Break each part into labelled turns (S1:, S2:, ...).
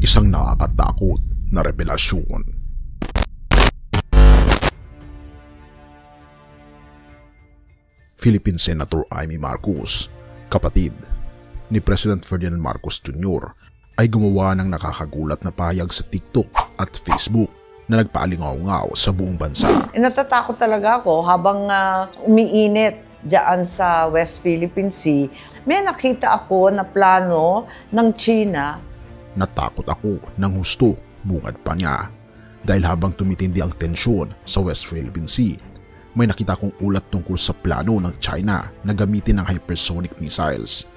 S1: Isang nakakatakot na revelasyon. Philippine Senator Amy Marcos, kapatid ni President Ferdinand Marcos Jr., ay gumawa ng nakakagulat na pahayag sa TikTok at Facebook na nagpaalingaw-ngaw sa buong bansa.
S2: Natatakot talaga ako habang umiinit diyan sa West Philippine Sea. May nakita ako na plano ng China.
S1: Natakot ako ng husto, bungad pa niya. Dahil habang tumitindi ang tensyon sa West Philippine Sea, may nakita kong ulat tungkol sa plano ng China na gamitin ng hypersonic missiles.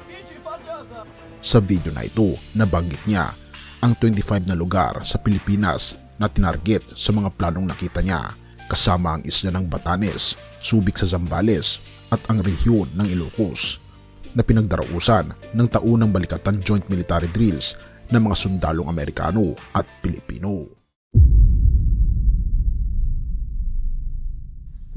S1: Sa video na ito, nabanggit niya ang 25 na lugar sa Pilipinas na tinarget sa mga planong nakita niya, kasama ang isla ng Batanes, Subic sa Zambales at ang rehiyon ng Ilocos, na pinagdarausan ng taunang balikatan joint military drills ng mga sundalong Amerikano at Pilipino.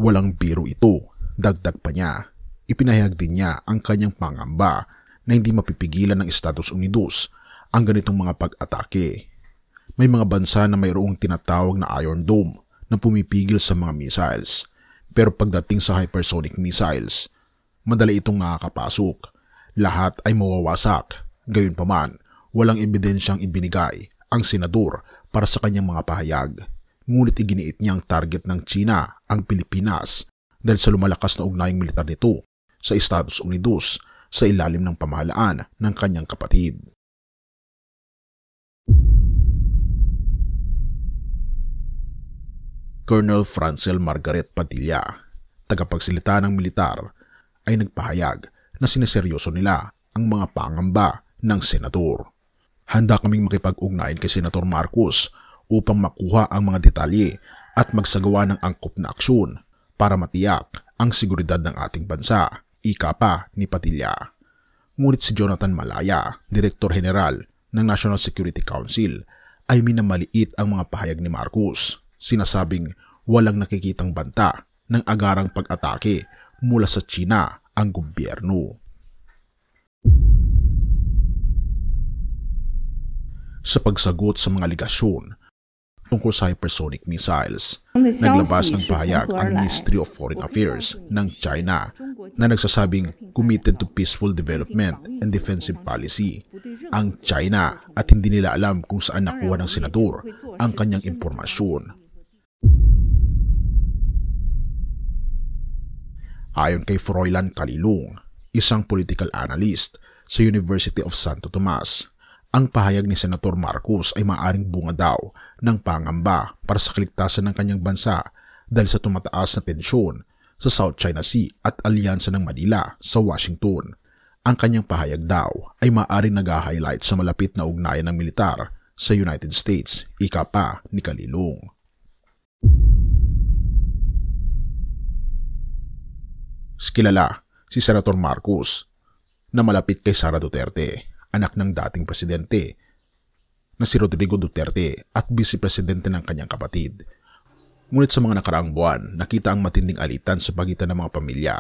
S1: Walang biro ito, dagdag pa niya. Ipinahayag din niya ang kanyang pangamba na hindi mapipigilan ng Estados Unidos ang ganitong mga pag-atake. May mga bansa na mayroong tinatawag na Iron Dome na pumipigil sa mga missiles. Pero pagdating sa hypersonic missiles, madali itong nakakapasok. Lahat ay mawawasak. Gayunpaman, walang ebidensyang ibinigay ang senador para sa kanyang mga pahayag. Ngunit iginiit niyang target ng China ang Pilipinas dahil sa lumalakas na ugnayang militar nito sa Estados Unidos sa ilalim ng pamahalaan ng kanyang kapatid. Colonel Francel Margaret Padilla, tagapagsalita ng militar, ay nagpahayag na sineseryoso nila ang mga pangamba ng senador. Handa kaming makipag-ugnayan kay Senator Marcos upang makuha ang mga detalye at magsagawa ng angkop na aksyon para matiyak ang seguridad ng ating bansa, ika pa ni Padilla. Ngunit si Jonathan Malaya, Direktor General ng National Security Council, ay minamaliit ang mga pahayag ni Marcos. Sinasabing walang nakikitang banta ng agarang pag-atake mula sa China ang gobyerno. Sa pagsagot sa mga aligasyon tungkol sa hypersonic missiles, naglabas ng pahayag ang Ministry of Foreign Affairs ng China na nagsasabing committed to peaceful development and defensive policy ang China at hindi nila alam kung saan nakuha ng senador ang kanyang impormasyon. Ayon kay Froilan Calilong, isang political analyst sa University of Santo Tomas, ang pahayag ni Senator Marcos ay maaaring bunga daw ng pangamba para sa kaligtasan ng kanyang bansa dahil sa tumataas na tensyon sa South China Sea at alyansa ng Manila sa Washington. Ang kanyang pahayag daw ay maaaring nag-highlight sa malapit na ugnayan ng militar sa United States, ika pa ni Calilong. Kilala si Senator Marcos na malapit kay Sara Duterte, anak ng dating presidente na si Rodrigo Duterte at vice-presidente ng kanyang kapatid. Ngunit sa mga nakaraang buwan, nakita ang matinding alitan sa pagitan ng mga pamilya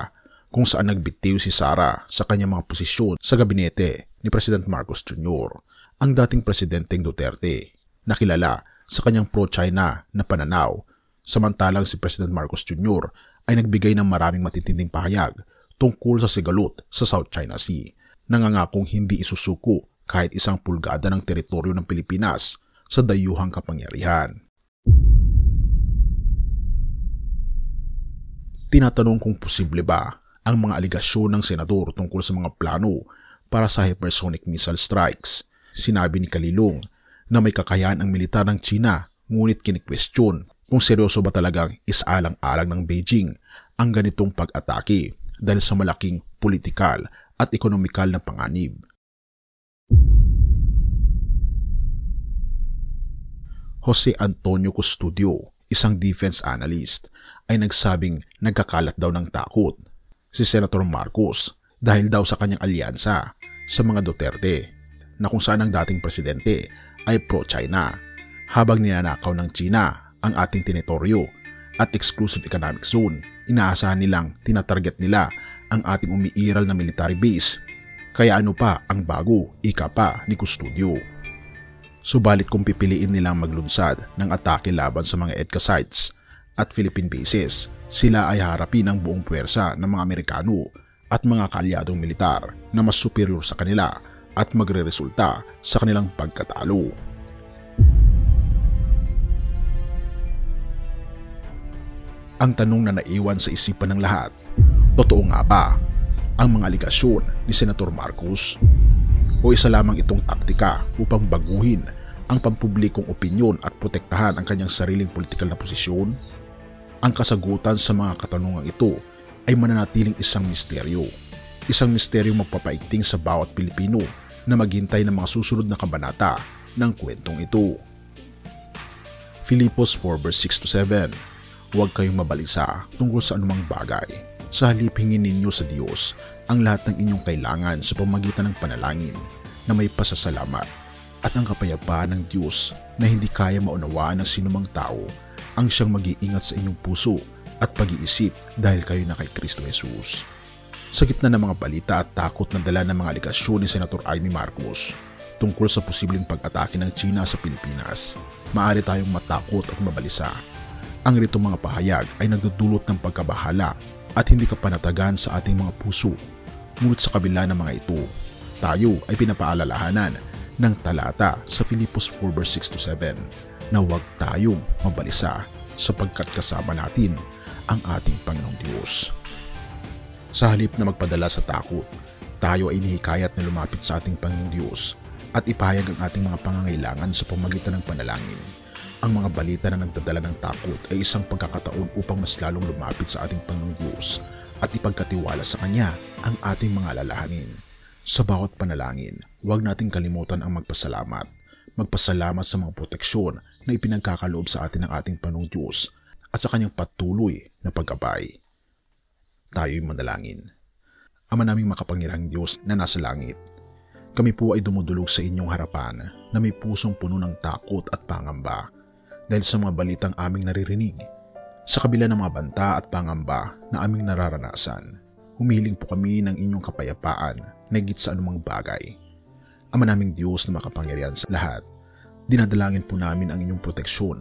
S1: kung saan nagbitiw si Sara sa kanyang mga posisyon sa gabinete ni President Marcos Jr. Ang dating presidenteng Duterte, nakilala sa kanyang pro-China na pananaw, samantalang si President Marcos Jr. ay nagbigay ng maraming matitinding pahayag tungkol sa sigalot sa South China Sea, nangangakong hindi isusuko kahit isang pulgada ng teritoryo ng Pilipinas sa dayuhang kapangyarihan. Tinatanong kung posible ba ang mga aligasyon ng senador tungkol sa mga plano para sa hypersonic missile strikes. Sinabi ni Calilong na may kakayahan ang militar ng China, ngunit kinikwestiyon kung seryoso ba talagang isalang-alang ng Beijing ang ganitong pag-atake dahil sa malaking politikal at ekonomikal na panganib. Jose Antonio Custodio, isang defense analyst, ay nagsabing nagkakalat daw ng takot si Senator Marcos dahil daw sa kanyang alyansa sa mga Duterte na kung saan ang dating presidente ay pro-China habang ninanakaw ng China ang ating teritoryo at exclusive economic zone. Inaasahan nilang tinatarget nila ang ating umiiral na military base. Kaya ano pa ang bago, ika pa ni Custodio. Subalit kung pipiliin nilang maglunsad ng atake laban sa mga EDCA sites at Philippine bases, sila ay harapin ang buong puwersa ng mga Amerikano at mga kaalyadong militar na mas superior sa kanila at magreresulta sa kanilang pagkatalo. Ang tanong na naiwan sa isipan ng lahat, totoo nga ba ang mga aligasyon ni Senator Marcos? O isa lamang itong taktika upang baguhin ang pampublikong opinyon at protektahan ang kanyang sariling politikal na posisyon? Ang kasagutan sa mga katanungang ito ay mananatiling isang misteryo. Isang misteryong magpapaigting sa bawat Pilipino na maghintay ng mga susunod na kabanata ng kwentong ito. Filipos 4:6-7. Huwag kayong mabalisa tungkol sa anumang bagay. Sa halip hingin ninyo sa Diyos ang lahat ng inyong kailangan sa pamamagitan ng panalangin na may pasasalamat, at ang kapayapaan ng Diyos na hindi kaya maunawaan ng sinumang tao ang siyang mag-iingat sa inyong puso at pag-iisip dahil kayo na kay Kristo Jesus. Sa gitna ng mga balita at takot na dala ng mga aligasyon ni Senator Amy Marcos tungkol sa posibleng pag-atake ng China sa Pilipinas, maaari tayong matakot at mabalisa. Ang ganitong mga pahayag ay nagdudulot ng pagkabahala at hindi kapanatagan sa ating mga puso. Ngunit sa kabila ng mga ito, tayo ay pinapaalalahanan ng talata sa Filipos 4:6-7 na huwag tayong mabalisa sapagkat kasama natin ang ating Panginoong Diyos. Sa halip na magpadala sa takot, tayo ay inihikayat na lumapit sa ating Panginoong Diyos at ipahayag ang ating mga pangangailangan sa pamamagitan ng panalangin. Ang mga balita na nagdadala ng takot ay isang pagkakataon upang mas lalong lumapit sa ating Panginoong Diyos at ipagkatiwala sa Kanya ang ating mga alalahanin. Sa bawat panalangin, huwag nating kalimutan ang magpasalamat. Magpasalamat sa mga proteksyon na ipinagkakaloob sa atin ng ating Panginoong Diyos at sa Kanyang patuloy na paggabay. Tayo'y manalangin. Ama naming makapangyarihang Diyos na nasa langit, kami po ay dumudulog sa inyong harapan na may pusong puno ng takot at pangamba dahil sa mga balitang aming naririnig. Sa kabila ng mga banta at pangamba na aming nararanasan, humihiling po kami ng inyong kapayapaan na higit sa anumang bagay. Ama naming Diyos na makapangyarihan sa lahat, dinadalangin po namin ang inyong proteksyon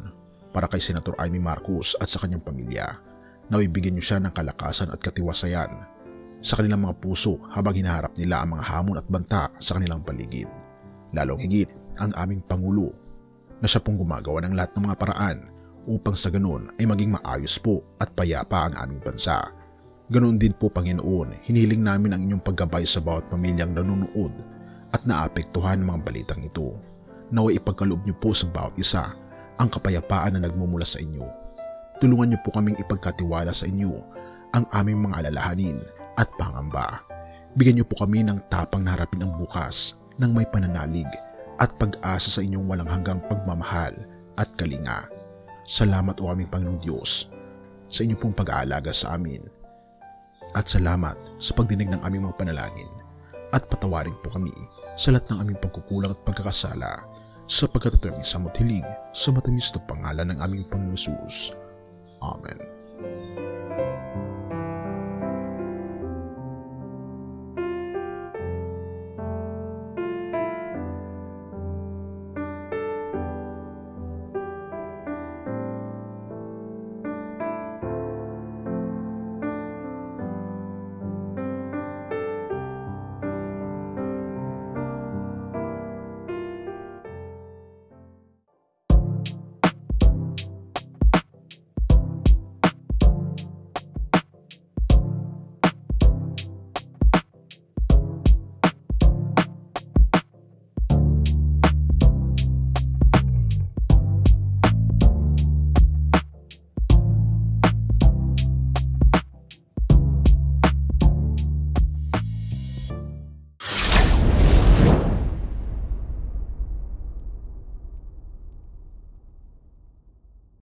S1: para kay Senator Amy Marcos at sa kanyang pamilya. Naway bigyan niyo siya ng kalakasan at katiwasayan sa kanilang mga puso habang hinaharap nila ang mga hamon at banta sa kanilang paligid. Lalong higit ang aming Pangulo na siya pong gumagawa ng lahat ng mga paraan upang sa ganun ay maging maayos po at payapa ang aming bansa. Ganoon din po, Panginoon, hinihiling namin ang inyong paggabay sa bawat pamilyang nanunood at naapektuhan ng mga balitang ito. Naway ipagkaloob niyo po sa bawat isa ang kapayapaan na nagmumula sa inyo. Tulungan niyo po kaming ipagkatiwala sa inyo ang aming mga alalahanin at pangamba. Bigyan niyo po kami ng tapang na harapin ang bukas ng may pananalig at pag-asa sa inyong walang hanggang pagmamahal at kalinga. Salamat o aming Panginoong Diyos sa inyong pong pag-aalaga sa amin. At salamat sa pagdinig ng aming mga panalangin at patawarin po kami sa lahat ng aming pagkukulang at pagkakasala sapagkat ito aming samot hiling sa matamis na pangalan ng aming Panginoong Jesus. Amen.